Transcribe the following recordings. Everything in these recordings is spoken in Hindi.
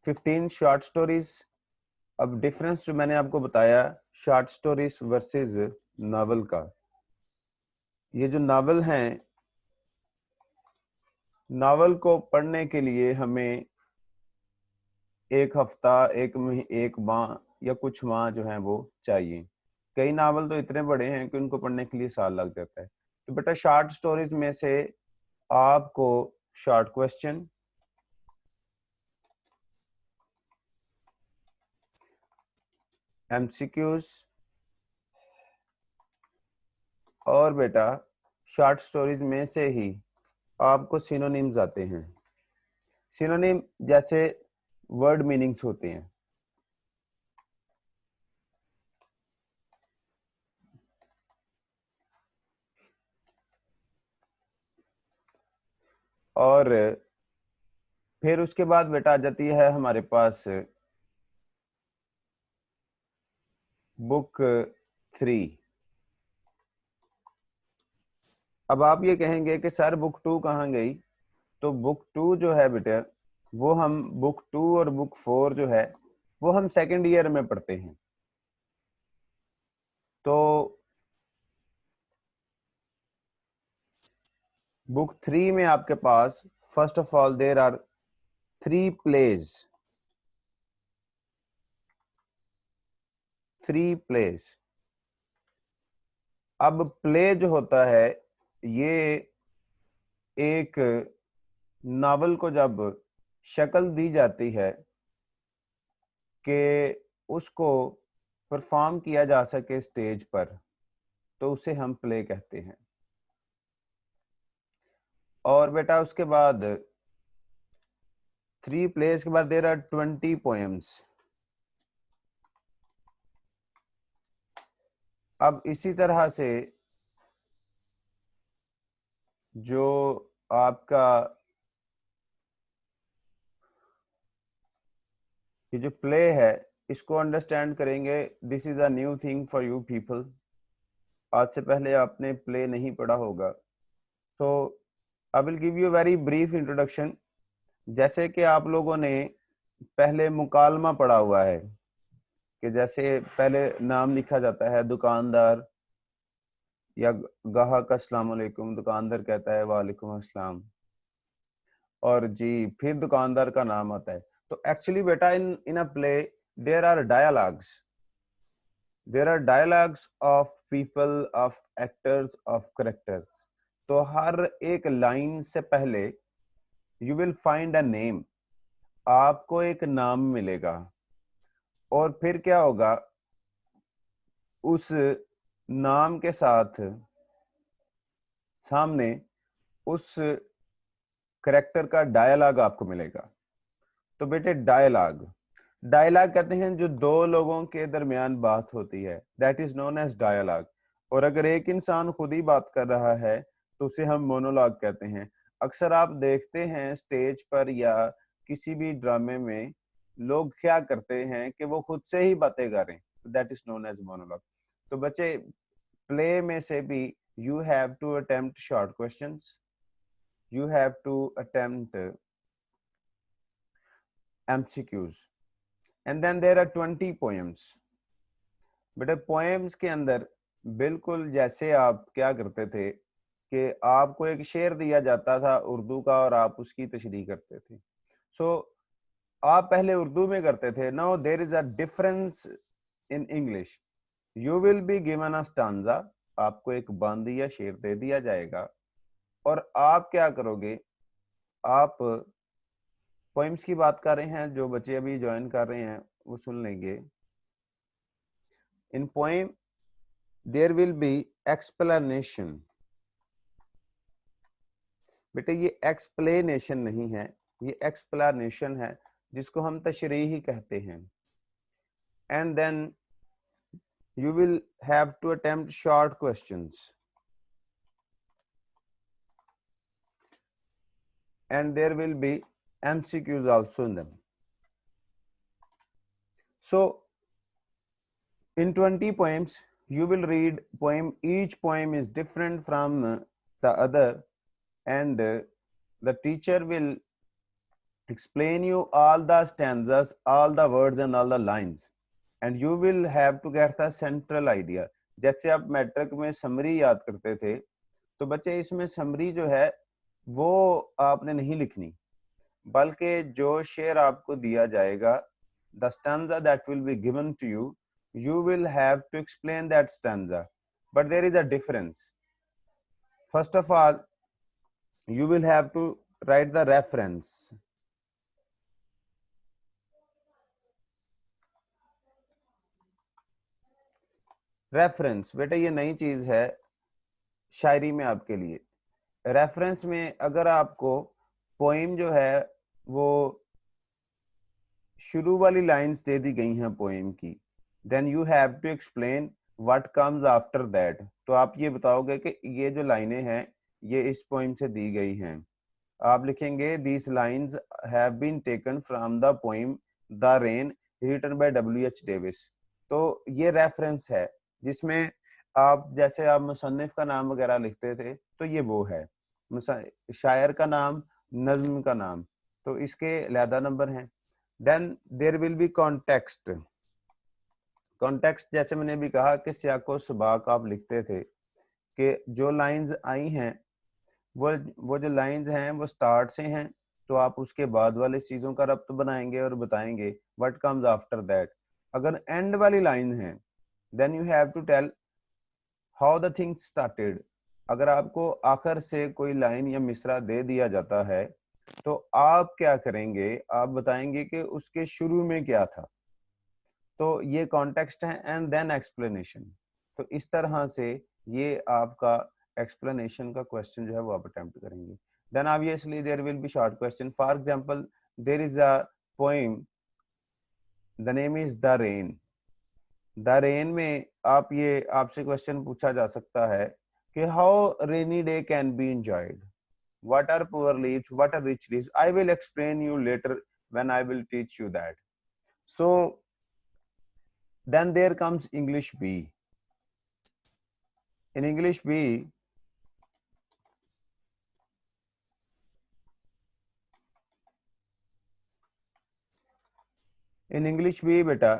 15 शॉर्ट स्टोरीज। अब डिफरेंस जो मैंने आपको बताया शॉर्ट स्टोरीज वर्सेस नावल का, ये जो नावल हैं, नावल को पढ़ने के लिए हमें एक हफ्ता, एक माह या कुछ माह जो है वो चाहिए। कई नावल तो इतने बड़े हैं कि उनको पढ़ने के लिए साल लग जाता है। तो बेटा शॉर्ट स्टोरीज में से आपको शॉर्ट क्वेश्चन, एमसीक्यूज और बेटा शॉर्ट स्टोरीज में से ही आपको सिनोनिम्स आते हैं। सिनोनिम जैसे वर्ड मीनिंग्स होते हैं। और फिर उसके बाद बेटा आ जाती है हमारे पास बुक 3। अब आप ये कहेंगे कि सर बुक 2 कहाँ गई? तो बुक 2 जो है बेटा, वो हम बुक 2 और बुक 4 जो है वो हम सेकेंड ईयर में पढ़ते हैं। तो बुक 3 में आपके पास first of all there are 3 plays. 3 plays. अब प्ले जो होता है ये एक नावल को जब शक्ल दी जाती है कि उसको परफॉर्म किया जा सके स्टेज पर, तो उसे हम प्ले कहते हैं। और बेटा उसके बाद 3 प्लेस के बाद देयर आर 20 पोएम्स। अब इसी तरह से जो आपका ये जो प्ले है इसको अंडरस्टैंड करेंगे। This is a new thing for you people. आज से पहले आपने प्ले नहीं पढ़ा होगा। तो I will give you very brief introduction. जैसे कि आप लोगों ने पहले मुकालमा पढ़ा हुआ है कि जैसे पहले नाम लिखा जाता है दुकानदार या गाहक अस्सलाम वालेकुम, दुकानदार कहता है वालेकुम अस्सलाम, और जी फिर दुकानदार का नाम आता है। तो एक्चुअली बेटा in in a play there are dialogues. There are dialogues of people, of actors, of characters. तो हर एक लाइन से पहले you will find a name, आपको एक नाम मिलेगा। और फिर क्या होगा, उस नाम के साथ सामने उस करेक्टर का डायलॉग आपको मिलेगा। तो बेटे डायलॉग, डायलॉग कहते हैं जो दो लोगों के दरमियान बात होती है, that is known as dialogue. और अगर एक इंसान खुद ही बात कर रहा है तो उसे हम मोनोलॉग कहते हैं। अक्सर आप देखते हैं स्टेज पर या किसी भी ड्रामे में लोग क्या करते हैं कि वो खुद से ही बातें करें, that is known as monologue. तो बच्चे प्ले में से भी you have to attempt short questions, you have to attempt MCQs, and then there are 20 poems। बेटा पोएम्स के अंदर बिल्कुल जैसे आप क्या करते थे कि आपको एक शेर दिया जाता था उर्दू का और आप उसकी तशरीह करते थे। सो आप पहले उर्दू में करते थे। Now there is a difference in English. You will be given a stanza, आपको एक बांदी या शेर दे दिया जाएगा और आप क्या करोगे, आप पोइम्स की बात कर रहे हैं, जो बच्चे अभी ज्वाइन कर रहे हैं वो सुन लेंगे। In poem there will be explanation. बेटे ये एक्सप्लेनेशन नहीं है, ये एक्सप्लेनेशन है, जिसको हम तशरीह ही कहते हैं। And then you will have to attempt short questions and there will be MCQs also in them. So in 20 poems you will read poem, each poem is different from the other, and the teacher will explain you all the stanzas, all the words and all the lines, and you will have to get the central idea. जैसे आप मैट्रिक में समरी याद करते थे, तो बच्चे इसमें समरी जो है वो आपने नहीं लिखनी, बल्कि जो शेर आपको दिया जाएगा, the stanza that will be given to you, you will have to explain that stanza. But there is a difference. First of all, you will have to write the reference. Reference बेटा ये नई चीज है शायरी में आपके लिए। रेफरेंस में अगर आपको पोइम जो है वो शुरू वाली लाइंस दे दी गई हैं पोइम की, then you have to explain what comes after that. तो आप ये बताओगे कि ये जो लाइनें हैं ये इस पोइम से दी गई हैं। आप लिखेंगे these lines have been taken from the poem the rain written by W.H. Davies. तो ये रेफरेंस है जिसमें आप जैसे आप मुसन्निफ का नाम वगैरह लिखते थे तो ये वो है, शायर का नाम, नज्म का नाम, तो इसके अलहदा नंबर हैं। Then there will be context. Context जैसे मैंने भी कहा कि सियाको सबाक आप लिखते थे कि जो लाइंस आई हैं वो जो लाइंस हैं वो स्टार्ट से हैं, तो आप उसके बाद वाले चीजों का रब्त बनाएंगे और बताएंगे व्हाट कम्स आफ्टर दैट। अगर एंड वाली लाइन है then you have to tell how the thing started. अगर आपको आखिर से कोई लाइन या मिसरा दे दिया जाता है तो आप क्या करेंगे, आप बताएंगे कि उसके शुरू में क्या था। तो ये कॉन्टेक्स्ट है एंड देन एक्सप्लेनेशन। तो इस तरह से ये आपका एक्सप्लेनेशन का क्वेश्चन जो है वो आप अटेम्प्ट करेंगे। Then obviously there will be short question. For example there is a poem, the name is the rain. The rain में आप ये आपसे क्वेश्चन पूछा जा सकता है कि how rainy day can be enjoyed, what are poor leaves, what are rich leaves. I will explain you later when I will teach you that. So then there comes English B. In English B, beta,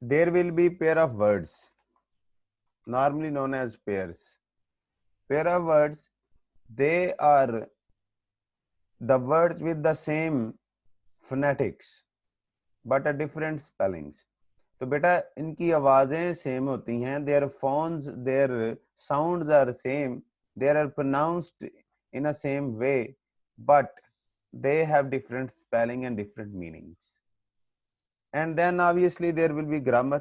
there will be pair of words normally known as pairs. Pair of words, they are the words with the same phonetics but a different spellings. तो बेटा इनकी आवाजें सेम होती हैं, their phones, their sounds are same, they are pronounced in a same way, but they have different spelling and different meanings. And then obviously there will be grammar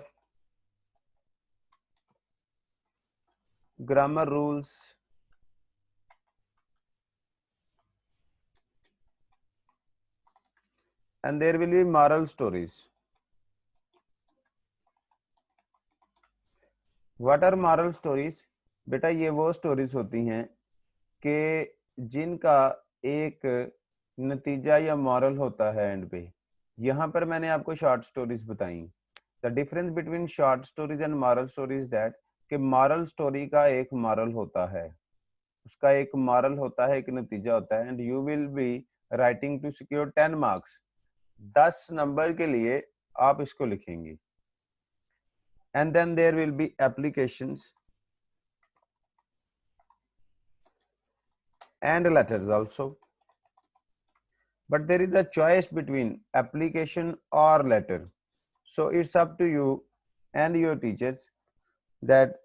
rules, and there will be moral stories. What are moral stories? बेटा ये वो स्टोरीज होती हैं कि जिनका एक नतीजा या मॉरल होता है एंड पे। यहाँ पर मैंने आपको शॉर्ट स्टोरीज बताई। The difference between short stories and moral stories that कि मॉरल स्टोरी का एक मॉरल होता है, उसका एक मॉरल होता है, एक नतीजा होता है, and you will be writing to secure 10 marks. 10 नंबर के लिए आप इसको लिखेंगे। And then there will be applications and letters also, but there is a choice between application or letter, so it's up to you and your teachers that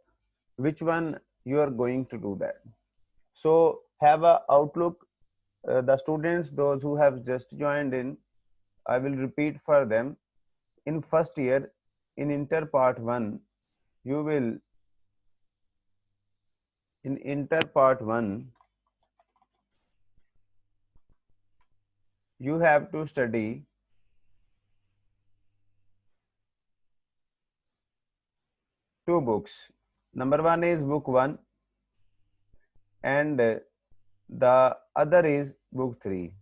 which one you are going to do that. So have a outlook. The students, those who have just joined in, I will repeat for them. In first year, in inter part 1, you will in inter part 1 you have to study two books. Number one is book 1 and the other is book 3.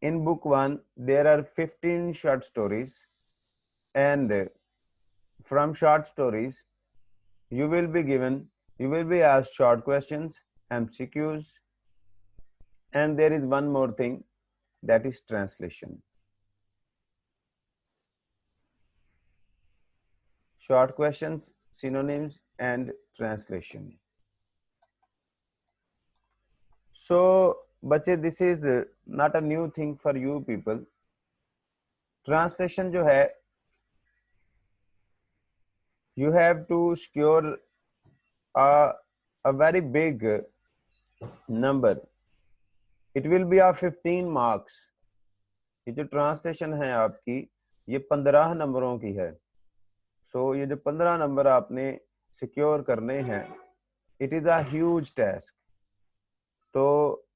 In book 1 there are 15 short stories, and from short stories you will be asked short questions, MCQs, and there is one more thing, that is translation. Short questions, synonyms and translation. So बच्चे, this is not a new thing for you people. Translation जो है, you have to secure a very big number. It will be of 15 marks. ये जो ट्रांसलेशन है आपकी, ये 15 नंबरों की है. सो ये जो 15 नंबर आपने सिक्योर करने हैं, it is a huge task. तो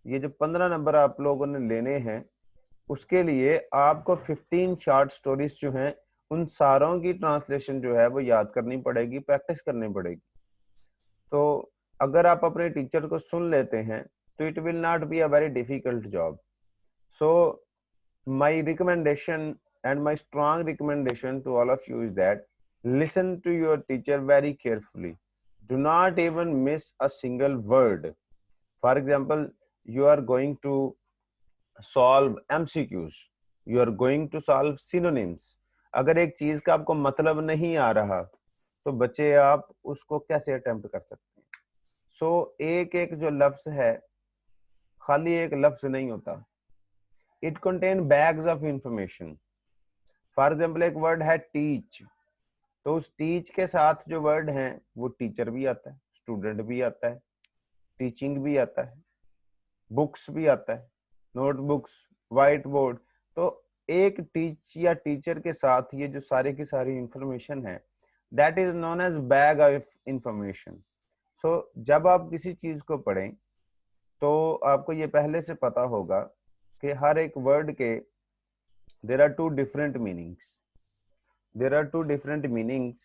ये जो 15 नंबर आप लोगों ने लेने हैं, उसके लिए आपको 15 शॉर्ट स्टोरीज जो हैं, उन सारों की ट्रांसलेशन जो है वो याद करनी पड़ेगी, प्रैक्टिस करनी पड़ेगी. तो अगर आप अपने टीचर को सुन लेते हैं तो it will not be a very difficult job. So my recommendation and my strong recommendation to all of you is that listen to your teacher very carefully. Do not even miss a single word. For example, you are going to solve MCQs, you are going to solve synonyms. अगर एक चीज का आपको मतलब नहीं आ रहा तो बच्चे आप उसको कैसे अटेम्प्ट कर सकते हैं. सो एक एक जो लफ्ज है, खाली एक लफ्ज नहीं होता. It contain bags of information. For example, एक वर्ड है teach, तो उस teach के साथ जो वर्ड है वो टीचर भी आता है, स्टूडेंट भी आता है, टीचिंग भी आता है, बुक्स भी आता है, नोटबुक्स, व्हाइट बोर्ड. तो एक टीच या टीचर के साथ ये जो सारी की सारी इंफॉर्मेशन है, that is known as bag of information. So जब आप किसी चीज को पढ़ें तो आपको ये पहले से पता होगा कि हर एक वर्ड के there are two different meanings. There are two different meanings.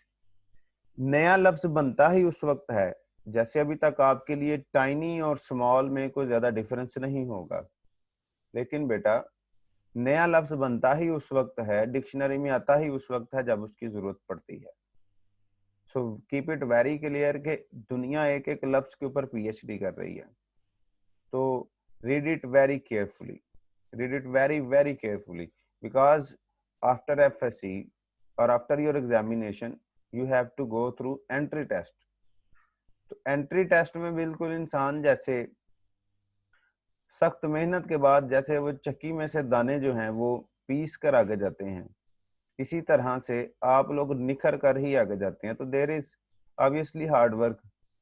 नया लफ्ज बनता ही उस वक्त है, जैसे अभी तक आपके लिए टाइनी और स्मॉल में कोई ज्यादा डिफरेंस नहीं होगा, लेकिन बेटा नया लफ्ज बनता ही उस वक्त है, डिक्शनरी में आता ही उस वक्त है जब उसकी जरूरत पड़ती है. So keep it very clear कि दुनिया एक एक लफ्ज के ऊपर पीएचडी कर रही है. तो read it very carefully. Read it very very carefully, because after FSC or after your examination you have to go through entry test. तो entry test में बिल्कुल इंसान जैसे सख्त मेहनत के बाद जैसे वो चक्की में से दाने जो हैं वो पीस कर आगे जाते हैं, इसी तरह से आप लोग निखर कर ही आगे जाते हैं. तो there is obviously hard work